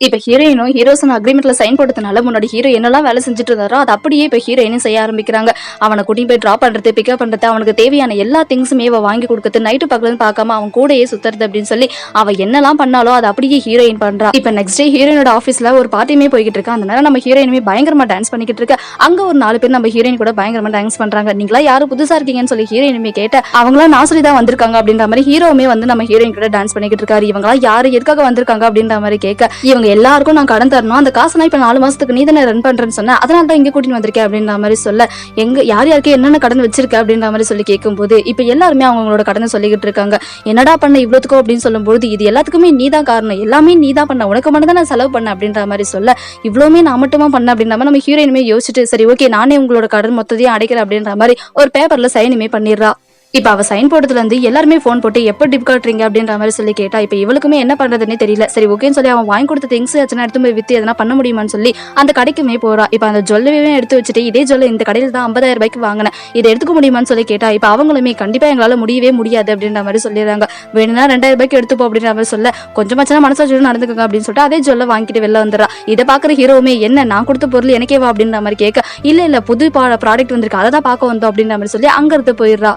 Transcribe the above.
இப்ப ஹீரோயினும் ஹீரோஸன் அக்ரிமெண்ட்ல சைன் போட்டதுனால முன்னாடி ஹீரோ என்னெல்லாம் வேலை செஞ்சுட்டு இருந்தாரோ அது அப்படியே இப்ப ஹீரோயினும் செய்ய ஆரம்பிக்கிறாங்க. அவனை கூட்டிட்டு போய் டிராப் பண்றது, பிக்கப் பண்றது, அவனுக்கு தேவையான எல்லா திங்ஸுமே வாங்கி கொடுக்குறது, நைட்டு பகல்னு பார்க்காம அவன் கூடயே சுத்துறது அப்படின்னு சொல்லி அவ என்னெல்லாம் பண்ணாலோ அது அப்படியே ஹீரோயின் பண்றா. இப்ப நெக்ஸ்ட் டே ஹீரோயினோட ஆஃபீஸ்ல ஒரு பார்ட்டியுமே போய்கிட்டு இருக்கு. அந்த நேரம் நம்ம ஹீரோயினுமே பயங்கரமா டான்ஸ் பண்ணிக்கிட்டு இருக்க. அங்க ஒரு 4 பேர் நம்ம ஹீரோயின் கூட பயங்கரமா டான்ஸ் பண்றாங்க. நீங்களா யாரும் புதுசா இருக்கீங்கன்னு சொல்லி ஹீரோயினுமே கேட்ட, அவங்களா நான் சொல்லி தான் வந்திருக்காங்க அப்படின்ற மாதிரி ஹீரோவுமே நம்ம ஹீரோயின் கூட டான்ஸ் பண்ணிக்கிட்டு இருக்காரு. இவங்களா யாரு எதுக்காக வந்திருக்காங்க அப்படின்ற மாதிரி கேட்க, இவங்க எல்லாருக்கும் நான் கடன் தரணும், அந்த காசெல்லாம் இப்ப 4 மாசத்துக்கு நீ தானே ரன் பண்றேன்னு சொன்ன, அதனால தான் இங்க கூட்டிட்டு வந்திருக்கேன் அப்படின்ற மாதிரி சொல்ல, எங்க யார் யாருக்கு என்னென்ன கடன் வச்சிருக்க அப்படின்ற மாதிரி சொல்லி கேட்கும்போது இப்ப எல்லாருமே அவங்களோட கடனை சொல்லிக்கிட்டு இருக்காங்க. என்னடா பண்ண இவ்வளவுக்கும் அப்படின்னு சொல்லும்போது, இது எல்லாத்துக்குமே நீ தான் காரணம், எல்லாமே நீ தான் பண்ண, உனக்கு மட்டும் தான் நான் செலவு பண்ண அப்படின்ற மாதிரி சொல்ல, இவ்வளவுமே நான் மட்டுமா பண்ண அப்படின்ற மாதிரி நம்ம ஹீரோயினுமே யோசிச்சுட்டு, சரி ஓகே நானே உங்களோட கடன் மொத்தத்தையும் அடைக்கிறேன் அப்படின்ற மாதிரி ஒரு பேப்பர்ல சைனுமே பண்ணிடுறா. இப்ப அவ சைன் போட்டதுல இருந்து எல்லாருமே போன் போட்டு எப்ப டிப் காட்டுறீங்க அப்படின்ற மாதிரி சொல்லி கேட்டா, இப்ப இவளுக்குமே என்ன பண்றதுன்னே தெரியல. சரி ஓகேன்னு சொல்லி அவன் வாங்கி கொடுத்த திங்ஸ் எடுத்து போய் வித்து எதனா பண்ண முடியுமான்னு சொல்லி அந்த கடைக்குமே போறா. இப்ப அந்த ஜுவல்லரியும் எடுத்து வச்சுட்டு, இதே ஜுவல்ல இந்த கடையில தான் 50,000 ரூபாய்க்கு வாங்கினேன், இதை எடுத்துக்க முடியுமான்னு சொல்லி கேட்டா, இப்ப அவங்களுமே கண்டிப்பா எங்களால முடியவே முடியாது அப்படின்ற மாதிரி சொல்லிடுறாங்க. வேணும்னா 2,000 ரூபாய்க்கு எடுத்துப்போ அப்படின்ற மாதிரி சொல்ல, கொஞ்சமாச்சும் மனசாட்சியோட நடந்துக்கோங்க அப்படின்னு சொல்லிட்டு அதே ஜுவல்ல வாங்கிட்டு வெளில வந்துடுறா. இதை பாக்குற ஹீரோவுமே, என்ன நான் கொடுத்த பொருள் எனக்கே வா அப்படின்ற மாதிரி கேட்க, இல்ல புது ப்ராடக்ட் வந்திருக்கு, அதை தான் பார்க்க வந்தோம் அப்படின்ற மாதிரி சொல்லி அங்க இருந்து போயிடுறா.